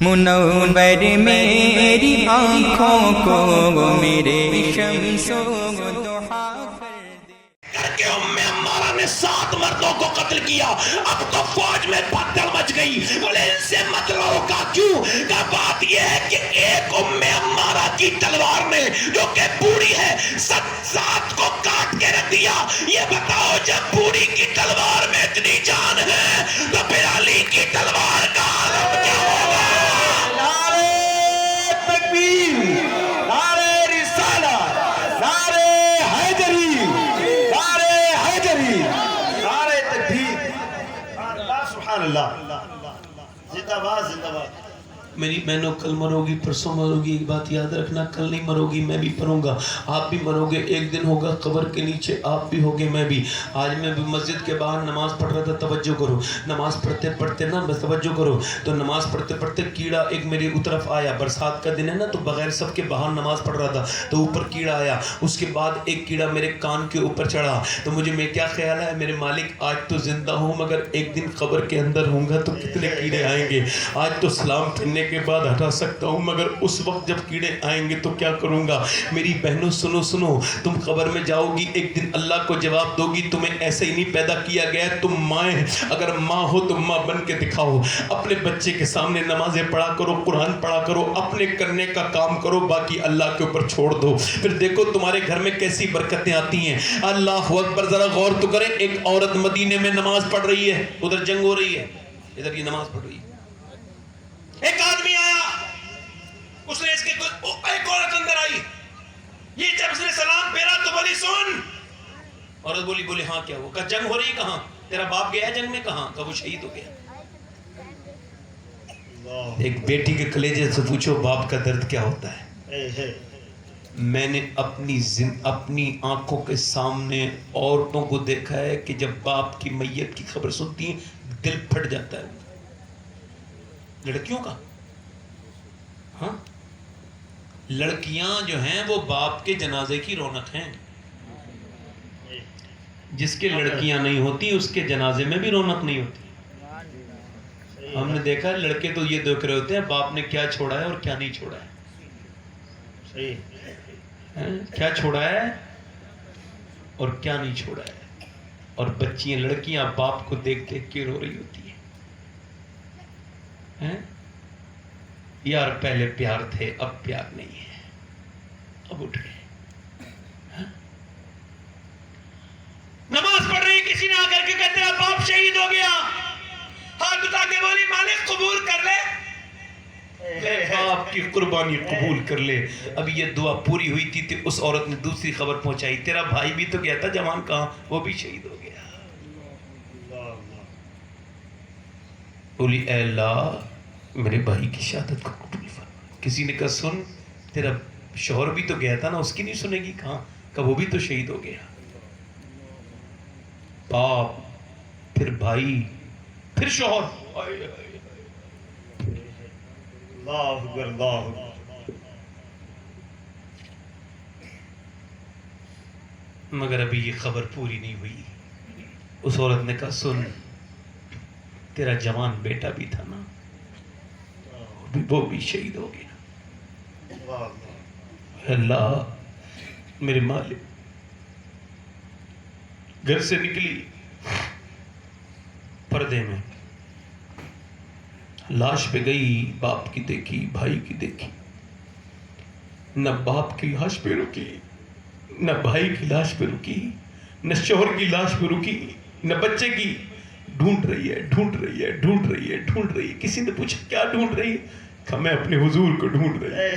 منور میری آنکھوں کو میرے شمس و ضحا کر کے ام عمارہ نے 7 مردوں کو قتل کیا. اب تو فوج میں بھگدڑ مچ گئی. بولے ان سے مت لڑو. کا کیوں؟ کا بات یہ ہے کہ ایک ام عمارہ کی تلوار نے جو کہ بوڑھی ہے 7 کو کاٹ کے رکھ دیا. یہ بتاؤ جب بوڑھی کی تلوار میں اتنی جان ہے تو پھر علی کی تلوار کا عالم کیا ہوگا؟ میری بہنوں کل مرو گی پرسوں مرو گی. ایک بات یاد رکھنا, کل نہیں مرو گی میں بھی مروں گا, آپ بھی مرو گے. ایک دن ہوگا قبر کے نیچے آپ بھی ہوگے میں بھی. آج میں بھی مسجد کے باہر نماز پڑھ رہا تھا. توجہ کرو, نماز پڑھتے پڑھتے نا بس توجہ کرو, تو نماز پڑھتے پڑھتے کیڑا ایک میری طرف آیا. برسات کا دن ہے نا, تو بغیر سب کے باہر نماز پڑھ رہا تھا تو اوپر کیڑا آیا. اس کے بعد ایک کیڑا میرے کان کے اوپر چڑھا. تو مجھے میں کیا خیال ہے, میرے مالک آج تو زندہ ہوں مگر ایک دن قبر کے اندر ہوں گا تو کتنے کیڑے آئیں گے. آج تو سلام پھرنے کے بعد ہٹا سکتا ہوں مگر اس وقت جب کیڑے آئیں گے تو کیا کروں گا. میری بہنوں سنو سنو, تم قبر میں جاؤ گی, ایک دن اللہ کو جواب دو گی تمہیں ایسے ہی نہیں پیدا کیا گیا. تم مائیں, اگر ماں ہو تو ماں بن کے دکھاؤ. اپنے بچے کے سامنے نمازیں پڑھا کرو, قرآن پڑھا کرو, اپنے کرنے کا کام کرو, باقی اللہ کے اوپر چھوڑ دو. پھر دیکھو تمہارے گھر میں کیسی برکتیں آتی ہیں. اللہ اکبر. ذرا غور تو کریں, ایک عورت مدینے میں نماز پڑھ رہی ہے, ادھر جنگ ہو رہی ہے, ادھر یہ نماز پڑھ رہی ہے. ایک آدمی آیا, اس نے اس کے ایک عورت اندر آئی. یہ جب اس نے سلام پھیرا تو بولی سن. عورت بولی ہاں کیا ہوا؟ کہا جنگ ہو رہی. کہاں؟ تیرا باپ گیا جنگ میں. کہاں؟ کہا وہ شہید ہو گیا. ایک بیٹی کے کلیجے سے پوچھو باپ کا درد کیا ہوتا ہے. میں نے اپنی آنکھوں کے سامنے عورتوں کو دیکھا ہے کہ جب باپ کی میت کی خبر سنتی ہیں دل پھٹ جاتا ہے. لڑکیوں کا, ہاں لڑکیاں جو ہیں وہ باپ کے جنازے کی رونق ہیں. جس کے لڑکیاں نہیں ہوتی اس کے جنازے میں بھی رونق نہیں ہوتی. ہم نے دیکھا لڑکے تو یہ دیکھ رہے ہوتے ہیں باپ نے کیا چھوڑا ہے اور کیا نہیں چھوڑا ہے, کیا چھوڑا ہے اور کیا نہیں چھوڑا ہے. اور بچیاں لڑکیاں باپ کو دیکھ دیکھ کے رو رہی ہوتی ہیں. یار پہلے پیار تھے اب پیار نہیں ہے, اب اٹھ گئے. نماز پڑھ رہی کسی نے آ کر کے کہتے ہیں باپ شہید ہو گیا. ہاتھ اٹھا کے بولی مالک قبول کر لے, باپ کی قربانی قبول کر لے. اب یہ دعا پوری ہوئی تھی اس عورت نے دوسری خبر پہنچائی, تیرا بھائی بھی تو گیا تھا جوان, کہاں؟ وہ بھی شہید ہو گیا. بولی اے اللہ میرے بھائی کی شہادت کو قبول فرما. کسی نے کہا سن تیرا شوہر بھی تو گیا تھا نا, اس کی نہیں سنے گی. کہاں؟ کہ وہ بھی تو شہید ہو گیا. باپ, پھر بھائی, پھر شوہر. مگر ابھی یہ خبر پوری نہیں ہوئی. اس عورت نے کہا سن تیرا جوان بیٹا بھی تھا نا, وہ بھی شہید ہو گیا. اللہ میرے مالک. گھر سے نکلی, پردے میں لاش پہ گئی, باپ کی دیکھی, بھائی کی دیکھی. نہ باپ کی لاش پہ رکی, نہ بھائی کی لاش پہ رکی, نہ شوہر کی لاش پہ رکی, نہ بچے کی. ڈھونڈ رہی ہے, ڈھونڈ رہی ہے, ڈھونڈ رہی ہے, ڈھونڈ رہی ہے. کسی نے پوچھا کیا ڈھونڈ رہی ہے؟ کہ میں اپنے حضور کو ڈھونڈ رہی ہے.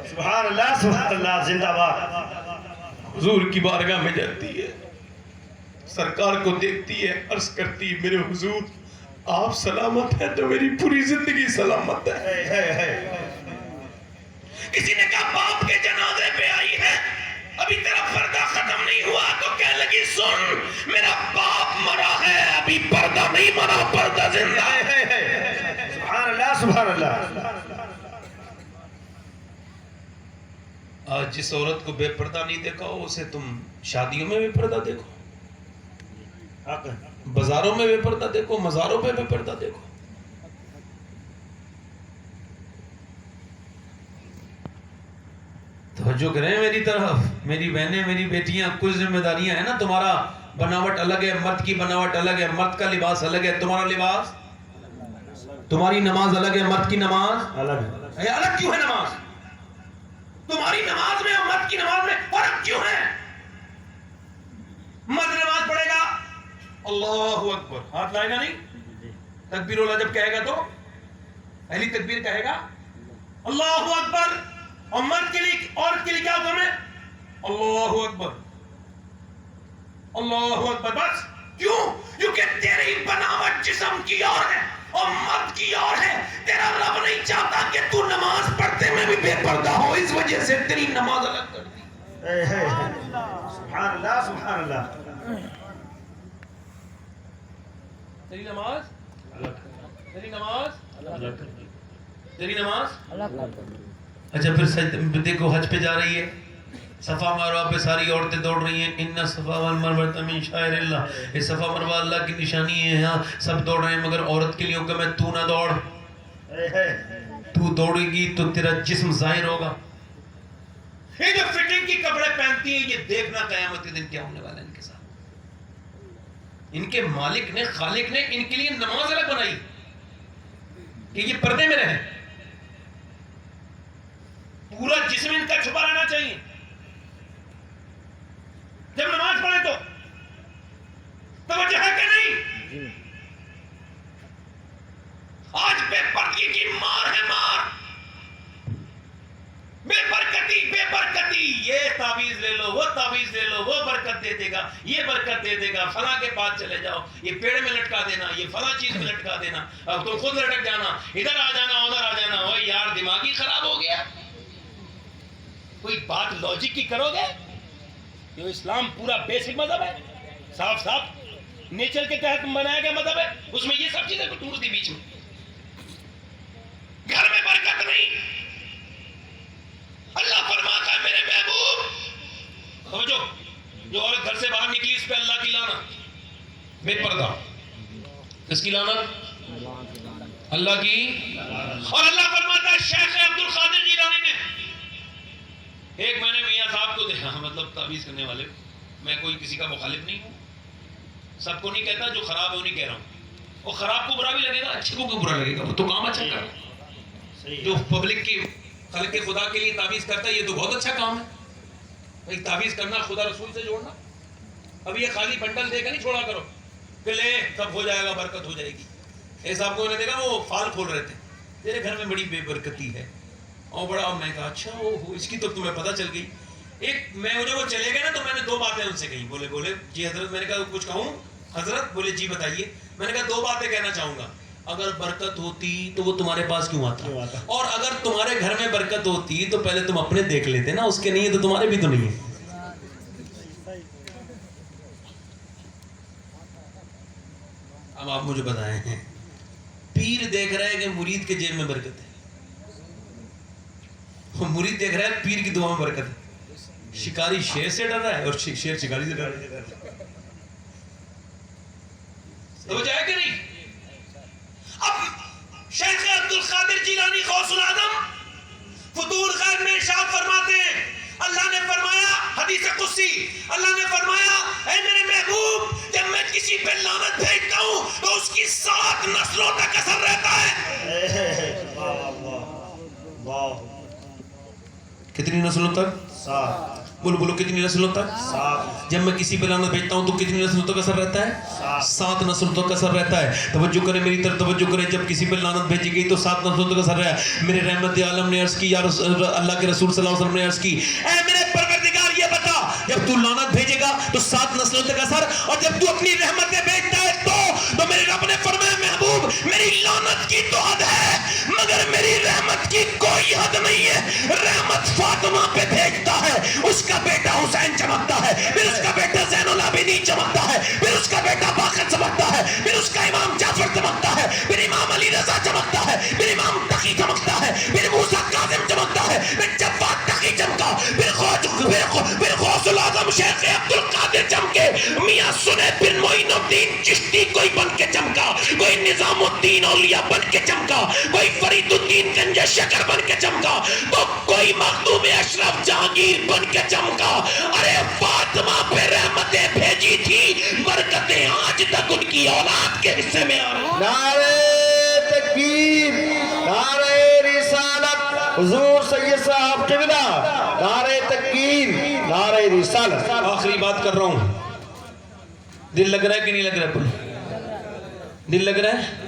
سبحان اللہ, سبحان اللہ, زندہ باد. حضور کی بارگاہ میں جاتی ہے, سرکار کو دیکھتی ہے, عرض کرتی ہے میرے حضور آپ سلامت ہیں تو میری پوری زندگی سلامت ہے. کسی نے کہا باپ کے جنازے پہ آئی ہے, ابھی تیرا پردہ ختم نہیں ہوا. تو کہنے لگی سن میرا باپ مرا ہے, ابھی پردہ نہیں مرا, پردہ زندہ ہے. سبحان اللہ, سبحان اللہ. آج جس عورت کو بے پردہ نہیں دیکھا ہو اسے تم شادیوں میں بے پردہ دیکھو, بازاروں میں بے پردہ دیکھو, مزاروں پہ بے پردہ دیکھو. توجہ کریں میری طرف، میری بہنیں، میری بیٹیاں، کچھ ذمہ داریاں ہیں نا. تمہارا بناوٹ الگ ہے، مرد کی بناوٹ الگ ہے، مرد کا لباس الگ ہے، تمہارا لباس، تمہاری نماز الگ ہے، مرد کی نماز الگ ہے. الگ کیوں ہے نماز؟ تمہاری نماز میں اور مرد کی نماز میں فرق کیوں ہے؟ مرد نماز پڑھے گا اللہ اکبر، ہاتھ لائے گا نہیں، تکبیر اللہ جب کہے گا تو پہلی تکبیر کہے گا اللہ اکبر، اور مرد کے لیے، عورت کے لیے کیا حکم ہے؟ اللہ اکبر، اللہ اکبر. بس کیوں؟ کیونکہ تیری بناوٹ جسم کی اور ہے اور مرد کی اور ہے. تیرا رب نہیں چاہتا کہ تو نماز پڑھتے میں بھی بے پردہ ہو، اس وجہ سے تیری نماز الگ کر دی. سبحان اللہ سبحان اللہ. تیری نماز تیری نماز تیری نماز. اچھا پھر دیکھو حج پہ جا رہی ہے، صفا مروہ پہ ساری عورتیں دوڑ رہی ہیں. ان صفا والمروہ من شعائر اللہ، یہ صفا مروہ اللہ کی نشانی ہے. ہاں سب دوڑ رہے ہیں مگر عورت کے لیے حکم ہے تو نہ دوڑ. تو دوڑے گی تو تیرا جسم ظاہر ہوگا. یہ جو فٹنگ کی کپڑے پہنتی ہیں، یہ دیکھنا قیامت کے دن کیا ہونے والا ہے ان کے ساتھ. ان کے مالک نے، خالق نے ان کے لیے نماز الگ بنائی کہ یہ پردے میں رہیں، پورا جسم ان کا چھپا رہنا چاہیے. جب نماز پڑھے تو توجہ ہے کہ نہیں؟ آج بے پردگی کی مار ہے، مار. بے برکتی، یہ تعویذ لے لو، وہ تعویذ لے لو، وہ برکت دے دے گا، یہ برکت دے دے گا، فلاں کے پاس چلے جاؤ، یہ پیڑ میں لٹکا دینا، یہ فلاں چیز میں لٹکا دینا، اب تم خود لٹک جانا، ادھر آ جانا، ادھر آ جانا. وہ یار دماغ ہی خراب ہو گیا. کوئی بات لاجک کی کرو گے؟ جو اسلام پورا بیسک مذہب ہے، صاف صاف نیچر کے تحت بنایا گیا مذہب ہے، اس میں یہ سب چیزیں کو ڈھونڈ دی بیچ میں. گھر میں برکت نہیں. اللہ فرماتا ہے میرے محبوب، سمجھو جو عورت گھر سے باہر نکلی اس پہ اللہ کی لعنت. بے پردہ، کس کی لعنت؟ اللہ کی. اور اللہ فرماتا ہے شیخ عبد القادر جیلانی نے ایک میں نے میاں صاحب کو دیکھا، مطلب تعویذ کرنے والے، میں کوئی کسی کا مخالف نہیں ہوں، سب کو نہیں کہتا، جو خراب ہے وہ نہیں کہہ رہا ہوں. اور خراب کو برا بھی لگے گا، اچھے کو بھی برا لگے گا، وہ تو کام اچھا کر رہا ہے. جو پبلک کی خلق خدا کے لیے تعویذ کرتا ہے یہ تو بہت اچھا کام ہے. بھائی تعویذ کرنا، خدا رسول سے جوڑنا. اب یہ خالی بنڈل دے کر نہیں چھوڑا کرو کہ لے سب ہو جائے گا، برکت ہو جائے گی. ایسا آپ کو نے دیکھا وہ پھال کھول رہے تھے، تیرے گھر میں بڑی بے برکتی ہے اور بڑا. میں کہا اچھا وہ اس کی تو تمہیں پتہ چل گئی. ایک میں جب وہ چلے گئے نا تو میں نے 2 باتیں ان سے کہی. بولے جی حضرت. میں نے کہا کچھ کہوں حضرت؟ بولے جی بتائیے. میں نے کہا 2 باتیں کہنا چاہوں گا. اگر برکت ہوتی تو وہ تمہارے پاس کیوں آتا؟ اور اگر تمہارے گھر میں برکت ہوتی تو پہلے تم اپنے دیکھ لیتے نا، اس کے نہیں ہے تو تمہارے بھی تو نہیں ہے. اب آپ مجھے بتائیں، پیر دیکھ رہا ہے کہ مرید کے جیب میں برکت ہے، مرید دیکھ رہا ہے پیر کی دعا میں برکت ہے. شکاری شیر سے ڈر رہا ہے اور شیر شکاری سے ڈر رہا ہے. تو جائے کہ نہیں؟ اب شیخ عبد القادر جیلانی غوث العظم فتور خیر میں ارشاد فرماتے ہیں، اللہ نے فرمایا حدیث قدسی، اللہ نے فرمایا اے میرے محبوب جب میں کسی پہ لعنت بھیجتا ہوں تو اس کی 7 نسلوں تک اثر رہتا ہے. کتنی نسلوں تک؟ 7. بولو کتنی نسلوں تک؟ 7. جب میں کسی پہ لعنت بھیجتا ہوں تو کتنی نسلوں تک اثر رہتا ہے؟ 7 نسلوں تک اثر رہتا ہے. توجہ کریں میری طرف، توجہ کریں. جب کسی پہ لعنت بھیجی گئی تو 7 نسلوں تک اثر رہا ہے. میرے رحمت عالم نے عرض کی، یا اللہ کے رسول صلی اللہ علیہ وسلم نے عرض کی، اے میرے پروردگار یہ بتا جب تو لعنت بھیجے گا تو 7 نسلوں تک اثر، اور جب تو اپنی رحمتیں بھیجتا ہے تو میرے رب نے فرمایا محبوب میری لعنت کی تو حد ہے مگر میری رحمت کی کوئی حد نہیں ہے. رحمت فاطمہ پہ بھیجتا ہے، اس کا بیٹا حسین چمکتا ہے، پھر اس کا بیٹا زین العابدین چمکتا ہے، پھر اس کا بیٹا باقر چمکتا ہے، پھر اس کا امام جعفر چمکتا ہے، پھر امام علی رضا چمکتا ہے، پھر امام تقی چمکتا ہے، پھر موسیٰ کاظم چمکتا ہے، پھر جواد تقی چمکا، پھر غوث العظم شیخ عبد القادر چمکے. میاں سنے بن معین الدین چشتی کوئی بن کے چمکا، کوئی نظام الدین اولیاء بن کے چمکا، کوئی فرید الدین گنج شکر بن کے چمکا، تو کوئی مخدوم اشرف جہانگیر بن کے چمکا۔ ارے فاطمہ پہ رحمتیں بھیجی تھی، برکتیں آج تک ان کی اولاد کے حصے میں آ رہی۔ نعرہ تکبیر، نعرہ رسالت، حضور سید صاحب قبلہ، نعرہ تکبیر، نعرہ رسالت۔ آخری بات کر رہا ہوں، دل لگ رہا ہے کہ نہیں لگ رہا ہے؟ دل لگ رہا ہے؟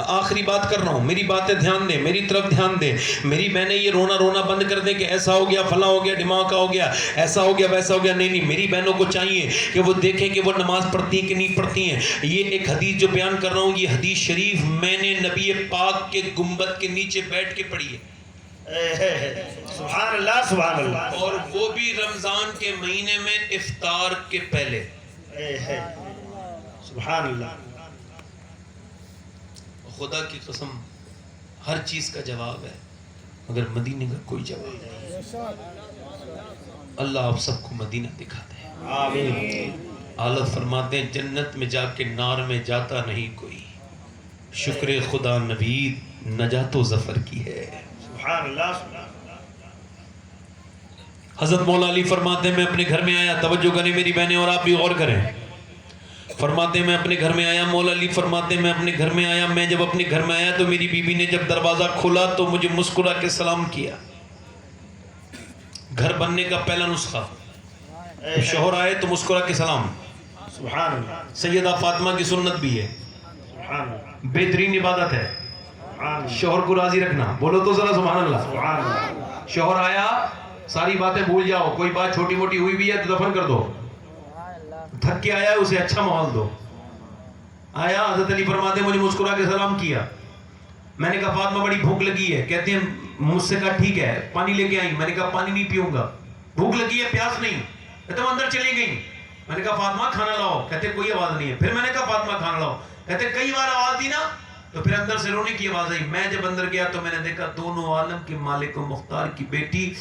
آخری بات کر رہا ہوں، میری باتیں دھیان دیں، میری طرف دھیان دیں۔ میری بہنیں یہ رونا بند کر دیں کہ ایسا ہو گیا، فلاں ہو گیا، دماغ ہو گیا، ایسا ہو گیا، ویسا ہو گیا۔ نہیں، میری بہنوں کو چاہیے کہ وہ دیکھیں کہ وہ نماز پڑھتی ہیں کہ نہیں پڑھتی ہیں۔ یہ ایک حدیث جو بیان کر رہا ہوں، یہ حدیث شریف میں نے نبی پاک کے گنبد کے نیچے بیٹھ کے پڑھی ہے، سبحان اللہ، سبحان اللہ، اور وہ بھی رمضان کے مہینے میں افطار کے پہلے۔ سبحان اللہ۔ خدا کی قسم ہر چیز کا جواب ہے، مگر مدینے کا کوئی جواب نہیں۔ اللہ آپ سب کو مدینہ دکھا دے، آمین۔ آلہ فرماتے ہیں جنت میں جا کے نار میں جاتا نہیں کوئی، شکر خدا نوید نجات و ظفر کی ہے۔ سبحان اللہ، سبحان اللہ۔ حضرت مولا علی فرماتے ہیں میں اپنے گھر میں آیا، توجہ کریں میری بہنیں اور آپ بھی غور کریں، فرماتے ہیں میں اپنے گھر میں آیا، مولا علی فرماتے ہیں میں اپنے گھر میں آیا، میں جب اپنے گھر میں آیا تو میری بیوی نے جب دروازہ کھولا تو مجھے مسکرا کے سلام کیا۔ گھر بننے کا پہلا نسخہ، شوہر آئے تو مسکرا کے سلام۔ سبحان اللہ، سیدہ فاطمہ کی سنت بھی ہے، سبحان اللہ، بہترین عبادت ہے سبحان اللہ، شوہر کو راضی رکھنا۔ بولو تو ذرا سبحان اللہ۔ سبحان اللہ۔ شوہر آیا، ساری باتیں بھول جاؤ، کوئی بات چھوٹی موٹی ہوئی بھی ہے تو دفن کر دو، تھک کے آیا اسے اچھا ماحول دو۔ آیا حضرت علی فرماتے ہیں مجھے مسکرا کے سلام کیا، میں نے کہا فاطمہ بڑی بھوک لگی ہے، کہتے ہیں مجھ سے کہا ٹھیک ہے پانی لے کے آئیں، میں نے کہا پانی نہیں پیوں گا، بھوک لگی ہے پیاس نہیں، کہتے اندر چلی گئیں، میں نے کہا فاطمہ کھانا لاؤ، کہتے کوئی آواز نہیں ہے، پھر میں نے کہا فاطمہ کھانا لاؤ، کہتے کئی بار آواز دی نا تو پھر اندر سے رونے کی آواز آئی، میں جب اندر گیا تو میں نے دیکھا دونوں عالم کے مالک و مختار کی بیٹی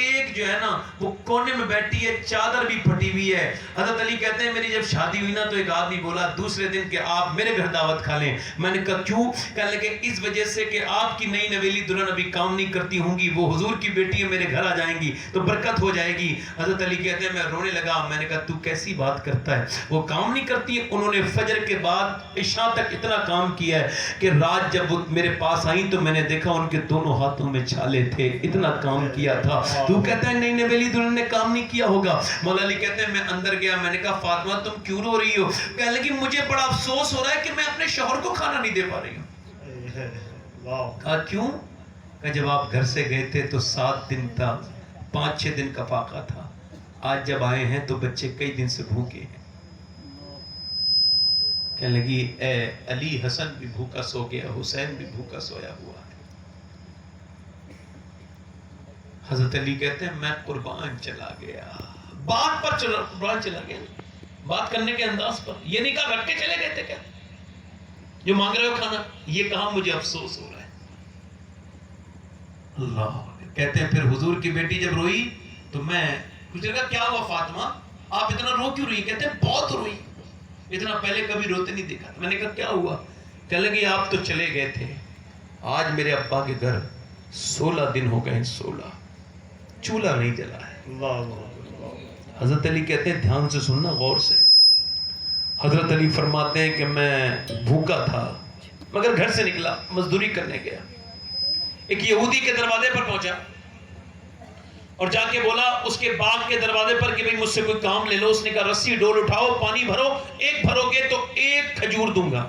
ایک جو ہے نا وہ کونے میں بیٹھی ہے، چادر بھی پھٹی ہوئی ہے۔ حضرت علی کہتے ہیں میری جب شادی ہوئی نا تو ایک آدمی بولا دوسرے دن کہ آپ میرے گھر دعوت کھا لیں، میں نے کہا کیوں؟ کہنے لگے اس وجہ سے کہ آپ کی نئی نویلی دلہن ابھی کام نہیں کرتی ہوں گی، وہ حضور کی بیٹی ہے میرے گھر آ جائیں گی تو برکت ہو جائے گی۔ حضرت علی کہتے ہیں میں رونے لگا، میں نے کہا تو کیسی بات کرتا ہے، وہ کام نہیں کرتی ہے؟ انہوں نے فجر کے بعد عشاء تک اتنا کام کیا ہے کہ رات جب وہ میرے پاس آئیں تو میں نے دیکھا ان کے دونوں ہاتھوں میں چھالے تھے، اتنا کام کیا تھا۔ تو کہتا ہے نہیں ویلی دلہن نے کام نہیں کیا ہوگا۔ مولا علی کہتے ہیں میں اندر گیا، میں نے کہا فاطمہ تم کیوں رو رہی ہو؟ کہنے لگی مجھے بڑا افسوس ہو رہا ہے کہ میں اپنے شوہر کو کھانا نہیں دے پا رہی ہوں۔ کہا کیوں؟ کہ جب آپ گھر سے گئے تھے تو 7 دن تھا، 5-6 دن کا فاقہ تھا، آج جب آئے ہیں تو بچے کئی دن سے بھوکے ہیں۔ کہنے لگی اے علی حسن بھی بھوکا سو گیا، حسین بھی بھوکا سویا ہوا ہے۔ حضرت علی کہتے ہیں میں قربان چلا گیا، بات پر قربان چلا گیا، بات کرنے کے انداز پر، یہ نہیں کہا رکھ کے چلے گئے تھے کیا جو مانگ رہے ہو کھانا، یہ کہا مجھے افسوس ہو رہا ہے۔ اللہ کہتے ہیں پھر حضور کی بیٹی جب روئی تو میں کچھ کہا کیا ہوا فاطمہ آپ اتنا رو کیوں روئی؟ کہتے ہیں بہت روئی، اتنا پہلے کبھی روتے نہیں دیکھا۔ میں نے کہا کیا ہوا؟ کہنے لگی آپ تو چلے گئے تھے، آج میرے ابا کے گھر 16 دن ہو گئے، 16 چولہا نہیں جلا ہے۔ حضرت علی کہتے ہیں دھیان سے سننا غور سے، حضرت علی فرماتے ہیں کہ میں بھوکا تھا مگر گھر سے نکلا، مزدوری کرنے گیا، ایک یہودی کے دروازے پر پہنچا اور جا کے بولا اس کے باغ کے دروازے پر کہ بھئی مجھ سے کوئی کام لے لو۔ اس نے کہا رسی ڈول اٹھاؤ، پانی بھرو، ایک بھرو گے تو 1 کھجور دوں گا۔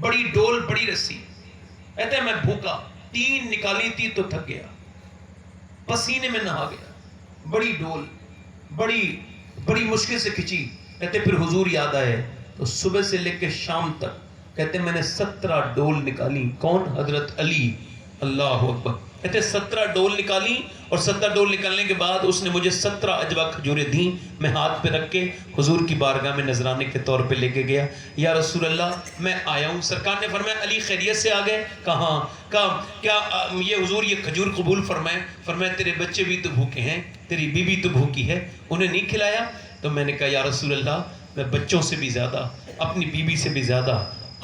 بڑی ڈول بڑی رسی، کہتے ہیں میں بھوکا، 3 نکالی تھی تو تھک گیا، پسینے میں نہا گیا، بڑی ڈول بڑی مشکل سے کھچی۔ کہتے پھر حضور یاد آئے تو صبح سے لے کے شام تک کہتے میں نے 17 ڈول نکالی۔ کون؟ حضرت علی، اللہ اکبر۔ کہتے 17 ڈول نکالی اور 17 ڈول نکالنے کے بعد اس نے مجھے 17 عجوہ کھجوریں دیں، میں ہاتھ پہ رکھ کے حضور کی بارگاہ میں نذرانے کے طور پہ لے کے گیا۔ یا رسول اللہ میں آیا ہوں۔ سرکار نے فرمایا علی خیریت سے آ گئے؟ کہاں؟ کہا کیا یہ حضور یہ کھجور قبول فرمائے؟ فرمایا تیرے بچے بھی تو بھوکے ہیں، تیری بیوی تو بھوکی ہے، انہیں نہیں کھلایا؟ تو میں نے کہا یا رسول اللہ میں بچوں سے بھی زیادہ اپنی بیوی سے بھی زیادہ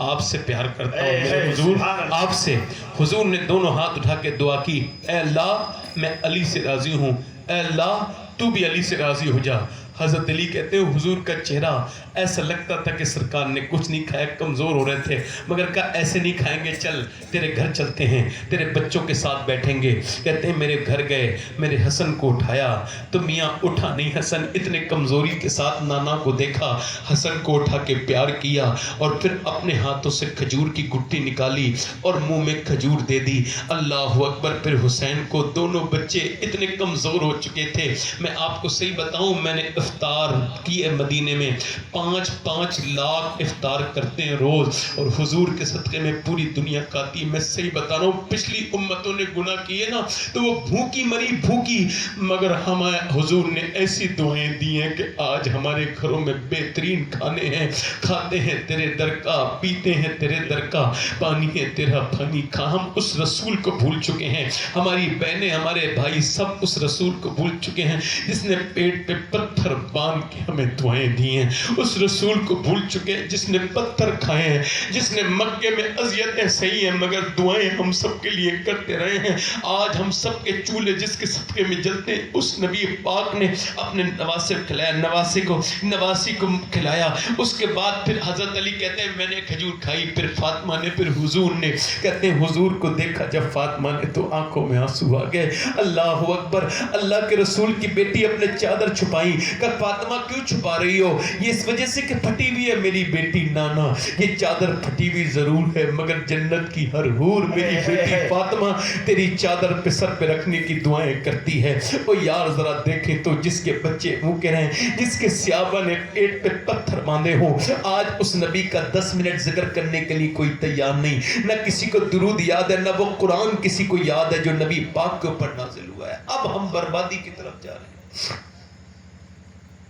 آپ سے پیار کرتا ہوں میرے حضور آپ سے. حضور نے دونوں ہاتھ اٹھا کے دعا کی اے اللہ میں علی سے راضی ہوں, اے اللہ تو بھی علی سے راضی ہو جا. حضرت علی کہتے ہیں حضور کا چہرہ ایسا لگتا تھا کہ سرکار نے کچھ نہیں کھایا, کمزور ہو رہے تھے, مگر کہا ایسے نہیں کھائیں گے, چل تیرے گھر چلتے ہیں, تیرے بچوں کے ساتھ بیٹھیں گے. کہتے ہیں میرے گھر گئے, میرے حسن کو اٹھایا تو میاں اٹھا نہیں, حسن اتنے کمزوری کے ساتھ نانا کو دیکھا, حسن کو اٹھا کے پیار کیا اور پھر اپنے ہاتھوں سے کھجور کی گٹی نکالی اور منہ میں کھجور دے دی. اللہ اکبر. پھر حسین کو دونوں بچے اتنے کمزور ہو چکے تھے, میں آپ کو صحیح بتاؤں میں نے افطار کیے مدینے میں 5 لاکھ افطار کرتے ہیں روز, اور حضور کے صدقے میں پوری دنیا کھاتی. میں صحیح بتا رہا ہوں پچھلی امتوں نے گناہ کیے نا تو وہ بھوکی مری بھوکی, مگر ہمیں حضور نے ایسی دعائیں دی ہیں کہ آج ہمارے گھروں میں بہترین کھانے ہیں, کھاتے ہیں تیرے در کا, پیتے ہیں تیرے در کا, پانی ہے تیرا پانی کا. ہم اس رسول کو بھول چکے ہیں, ہماری بہنیں ہمارے بھائی سب اس رسول کو بھول چکے ہیں جس نے پیٹ پہ پتھر باندھ کے ہمیں دعائیں دی ہیں. اس رسول کو بھول چکے ہیں جس نے پتھر کھائے ہیں, جس نے مکے میں اذیتیں سہی ہیں مگر دعائیں ہم سب کے لیے کرتے رہے ہیں. آج ہم سب کے چولہے جس کے صدقے میں جلتے ہیں اس نبی پاک نے اپنے نواسے کھلایا, نواسی کو کھلایا. اس کے بعد پھر حضرت علی کہتے ہیں میں نے کھجور کھائی, پھر فاطمہ نے, پھر حضور نے. کہتے ہیں حضور کو دیکھا جب فاطمہ نے تو آنکھوں میں آنسو آ گئے. اللہ اکبر. اللہ کے رسول کی بیٹی اپنے چادر چھپائی. کہ فاطمہ کیوں چھپا رہی ہو؟ یہ اس وجہ سے کہ پھٹی ہوئی ہے میری بیٹی نانا, یہ چادر پھٹی ہوئی ضرور ہے مگر جنت کی ہر حور میری بیٹی فاطمہ تیری چادر پہ سر پہ رکھنے کی دعائیں کرتی ہے. او یار ذرا دیکھیں تو جس کے بچے بھوکے رہیں, جس کے صحابہ نے پیٹ پہ پتھر باندھے ہوں, آج اس نبی کا 10 منٹ ذکر کرنے کے لیے کوئی تیار نہیں. نہ کسی کو درود یاد ہے, نہ وہ قرآن کسی کو یاد ہے جو نبی پاک کے اوپر نازل ہوا ہے. اب ہم بربادی کی طرف جا رہے ہیں.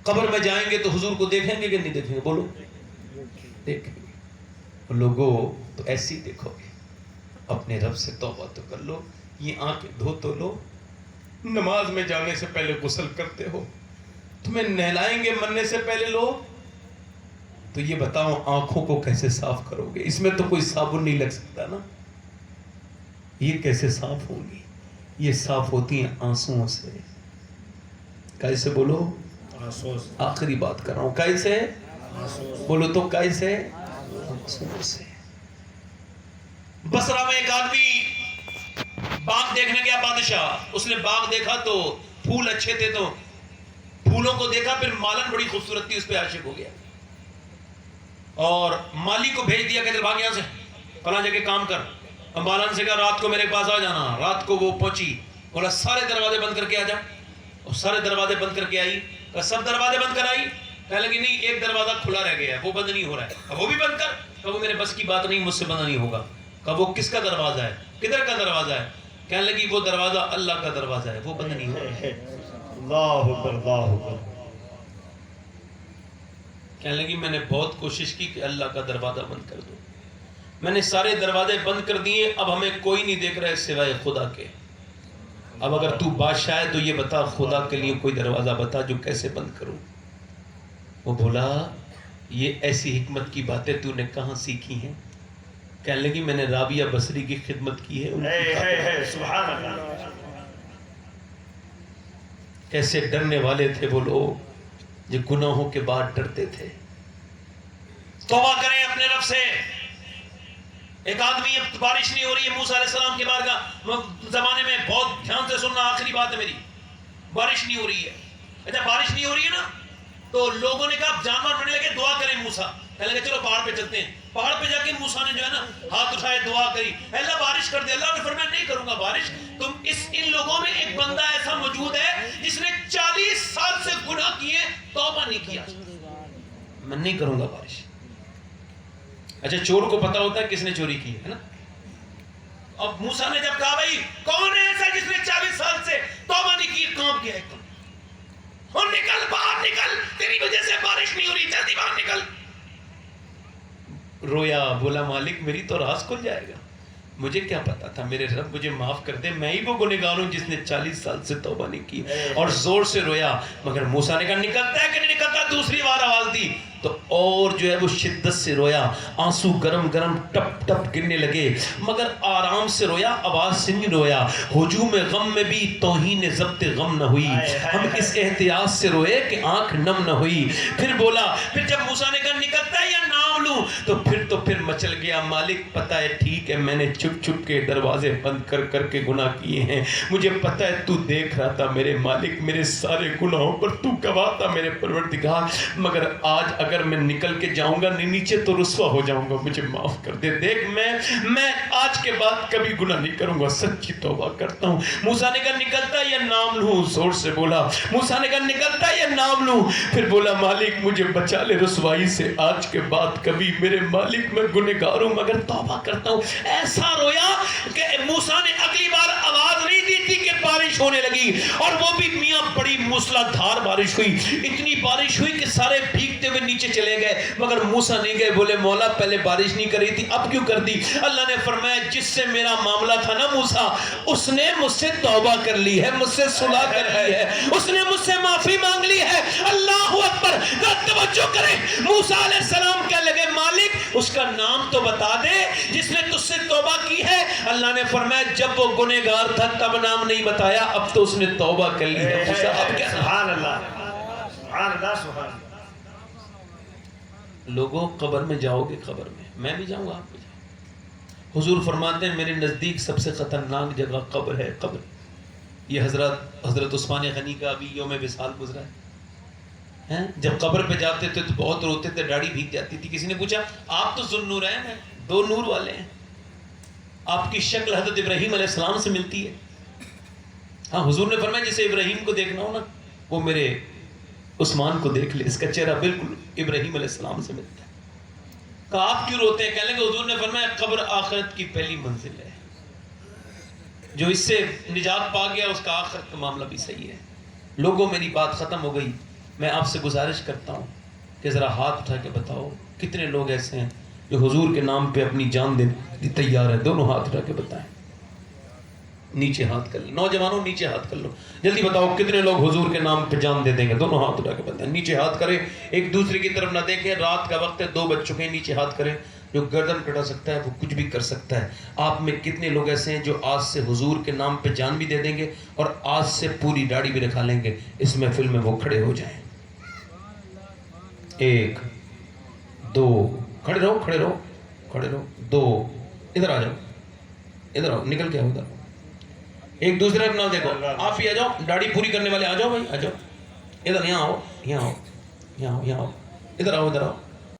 قبر میں جائیں گے تو حضور کو دیکھیں گے کہ نہیں دیکھیں گے؟ بولو دیکھیں گے. لوگوں تو ایسی دیکھو گے, اپنے رب سے توبہ تو کر لو, یہ آنکھیں دھو تو لو. نماز میں جانے سے پہلے غسل کرتے ہو, تمہیں نہلائیں گے مرنے سے پہلے لوگ, تو یہ بتاؤ آنکھوں کو کیسے صاف کرو گے؟ اس میں تو کوئی صابن نہیں لگ سکتا نا, یہ کیسے صاف ہوں گی؟ یہ صاف ہوتی ہیں آنسوؤں سے. کیسے بولو؟ آخری بات کر رہا ہوں, کیسے بولو تو کیسے؟ آنسوؤں سے. بصرہ میں ایک آدمی باغ دیکھنے گیا, بادشاہ, اس نے باغ دیکھا تو پھول اچھے تھے تو پھولوں کو دیکھا, پھر مالن بڑی خوبصورت تھی, اس پہ عاشق ہو گیا اور مالی کو بھیج دیا کہ بھاگ یہاں سے, فلاں جگہ کام کر. مالن سے کہا رات کو میرے پاس آ جانا. رات کو وہ پہنچی, بولا سارے دروازے بند کر کے آ جا, اور سارے دروازے بند کر کے آئی. سب دروازے بند کر آئی, کہنے لگی نہیں ایک دروازہ کھلا رہ گیا ہے, وہ بند نہیں ہو رہا ہے. اب وہ بھی بند کر. کہا وہ میرے بس کی بات نہیں, مجھ سے بند نہیں ہوگا. کہا وہ کس کا دروازہ ہے, کدھر کا دروازہ ہے؟ کہنے لگی وہ دروازہ اللہ کا دروازہ ہے, وہ بند نہیں ہو رہا ہے. اللہ اکبر, اللہ اکبر. کہنے لگی میں نے بہت کوشش کی کہ اللہ کا دروازہ بند کر دو, میں نے سارے دروازے بند کر دیے, اب ہمیں کوئی نہیں دیکھ رہا ہے سوائے خدا کے. اب اگر تو بادشاہ ہے تو یہ بتا خدا کے لیے کوئی دروازہ بتا جو کیسے بند کروں. وہ بولا یہ ایسی حکمت کی باتیں تو نے کہاں سیکھی ہیں؟ کہنے لگی میں نے رابعہ بصری کی خدمت کی ہے. سبحان اللہ. کیسے ڈرنے والے تھے وہ لوگ جو گناہوں کے بعد ڈرتے تھے. توبہ کریں اپنے رب سے. ایک آدمی, اب بارش نہیں ہو رہی ہے, موسیٰ علیہ السلام کے بارگاہ زمانے میں, بہت دھیان سے سننا, آخری بات ہے میری, بارش نہیں ہو رہی ہے. اچھا بارش نہیں ہو رہی ہے نا, تو لوگوں نے کہا جانور بڑھنے لگے, دعا کریں موسیٰ. کہنے لگے چلو پہاڑ پہ چلتے ہیں. پہاڑ پہ جا کے موسیٰ نے جو ہے نا ہاتھ اٹھائے, دعا کری, اللہ بارش کر دے. اللہ نے فرمایا نہیں کروں گا بارش. ان لوگوں میں ایک بندہ ایسا موجود ہے جس نے 40 سال سے گناہ کیے, توبہ نہیں کیا, میں نہیں کروں گا بارش. اچھا چور کو پتا ہوتا ہے کس نے چوری کی ہے نا. اب موسیٰ نے جب کہا بھائی کون ہے ایسا جس نے 40 سال سے توبہ نہیں کی, کام کیا ہے تم, اور نکل باہر نکل, تیری وجہ سے بارش نہیں ہو رہی, جلدی باہر نکل. رویا, بولا مالک میری تو راز کھل جائے گا, مجھے کیا پتا تھا میرے رب مجھے معاف کر دے، میں ہی وہ گنہگار ہوں جس نے 40 سال سے توبہ نہیں کی، اور زور سے رویا۔ مگر موسیٰ نے کہا نکلتا ہے کہ نہیں نکلتا؟ دوسری بار آواز دی تو اور جو ہے وہ شدت سے رویا، آنسو گرم گرم ٹپ ٹپ گرنے لگے، مگر آرام سے رویا، آواز سے نہیں رویا۔ ہجوم غم میں بھی توہین ضبط غم نہ ہوئی، ہم اس احتیاط سے روئے کہ آنکھ نم نہ ہوئی۔ پھر بولا، پھر جب موسیٰ نے کہا نکلتا ہے یا نام لوں، تو پھر مچل گیا، مالک پتہ ہے ٹھیک ہے میں نے چھپ چھپ کے دروازے بند کر کر کے گناہ کیے ہیں، مجھے پتہ ہے تو دیکھ رہا تھا میرے مالک، میرے سارے گناہوں پر تو گواہ تھا میرے پروردگار، مگر آج اگر میں نکل کے جاؤں گا نیچے تو رسوا ہو جاؤں گا، مجھے معاف کر دے۔ دیکھ میں آج کے بعد کبھی گناہ نہیں کروں گا، سچی توبہ کرتا ہوں۔ موسیٰ نے کہا نکلتا یا نام لوں؟ زور سے بولا۔ موسیٰ نے کہا نکلتا یا نام لوں؟ پھر بولا مالک مجھے بچا لے رسوائی سے، آج کے بعد کبھی میرے مالک میں گنہگار ہوں مگر توبہ کرتا ہوں۔ ایسا رویا کہ موسیٰ نے اگلی بار آواز نہیں دی تھی کہ بارش ہونے لگی، اور وہ بھی میاں بڑی موسلا دھار بارش ہوئی، اتنی بارش ہوئی کہ سارے بھیگتے ہوئے نیچے چلے گئے، مگر موسیٰ نہیں گئے۔ بولے مولا پہلے بارش نہیں کری تھی اب کیوں کر دی؟ اللہ نے فرمایا جس سے میرا معاملہ تھا نا موسیٰ، اس نے مجھ سے توبہ کر لی ہے، مجھ سے صلح کر لی ہے، اس نے مجھ سے معافی مانگ لی ہے۔ اللہ اکبر! توجہ کریں، موسیٰ علیہ السلام کہنے لگے مالک اس کا نام تو بتا دے جس نے تجھ سے توبہ کی ہے۔ اللہ نے فرمایا جب وہ گنہگار تھا تب نام نہیں بتایا، اب تو اس نے توبہ کر لی ہے۔ موسیٰ اب کیا؟ سبحان اللہ سبحان اللہ سبحان اللہ۔ لوگوں قبر میں جاؤ گے، قبر میں بھی جاؤں گا، آپ بھی جاؤ۔ حضور فرماتے ہیں میرے نزدیک سب سے خطرناک جگہ قبر ہے، قبر۔ یہ حضرت عثمان غنی کا ابھی یوم وصال گزرا ہے، جب قبر پہ جاتے تھے تو بہت روتے تھے، داڑھی بھیگ جاتی تھی۔ کسی نے پوچھا آپ تو ذوالنورین ہیں، 2 نور والے ہیں، آپ کی شکل حضرت ابراہیم علیہ السلام سے ملتی ہے۔ ہاں حضور نے فرمایا جسے ابراہیم کو دیکھنا ہو نا وہ میرے عثمان کو دیکھ لے، اس کا چہرہ بالکل ابراہیم علیہ السلام سے ملتا ہے۔ کہا آپ کیوں روتے ہیں؟ کہنے لگے حضور نے فرمایا قبر آخرت کی پہلی منزل ہے، جو اس سے نجات پا گیا اس کا آخرت کا معاملہ بھی صحیح ہے۔ لوگوں میری بات ختم ہو گئی، میں آپ سے گزارش کرتا ہوں کہ ذرا ہاتھ اٹھا کے بتاؤ کتنے لوگ ایسے ہیں جو حضور کے نام پہ اپنی جان دینے کی تیار ہے؟ دونوں ہاتھ اٹھا کے بتائیں، نیچے ہاتھ کر لو، نوجوانوں نیچے ہاتھ کر لو، جلدی بتاؤ کتنے لوگ حضور کے نام پہ جان دے دیں گے؟ دونوں ہاتھ اٹھا کے بتائیں، نیچے ہاتھ کریں، ایک دوسرے کی طرف نہ دیکھیں، رات کا وقت ہے 2 بج چکے ہیں، نیچے ہاتھ کریں۔ جو گردن کٹا سکتا ہے وہ کچھ بھی کر سکتا ہے۔ آپ میں کتنے لوگ ایسے ہیں جو آج سے حضور کے نام پہ جان بھی دے دیں گے اور آج سے پوری داڑھی بھی رکھا لیں گے؟ اس محفل میں وہ کھڑے ہو جائیں۔ 1 2 کھڑے رہو کھڑے رہو کھڑے رہو، 2 ادھر آ جاؤ، ادھر آؤ، نکل کے آؤ ادھر، ایک دوسرے کو نہ دیکھو، آپ بھی آ جاؤ، داڑھی پوری کرنے والے آ جاؤ بھائی، آ جاؤ ادھر، یہاں آؤ یہاں آؤ یہاں آؤ یہاں آؤ، ادھر آؤ ادھر آؤ،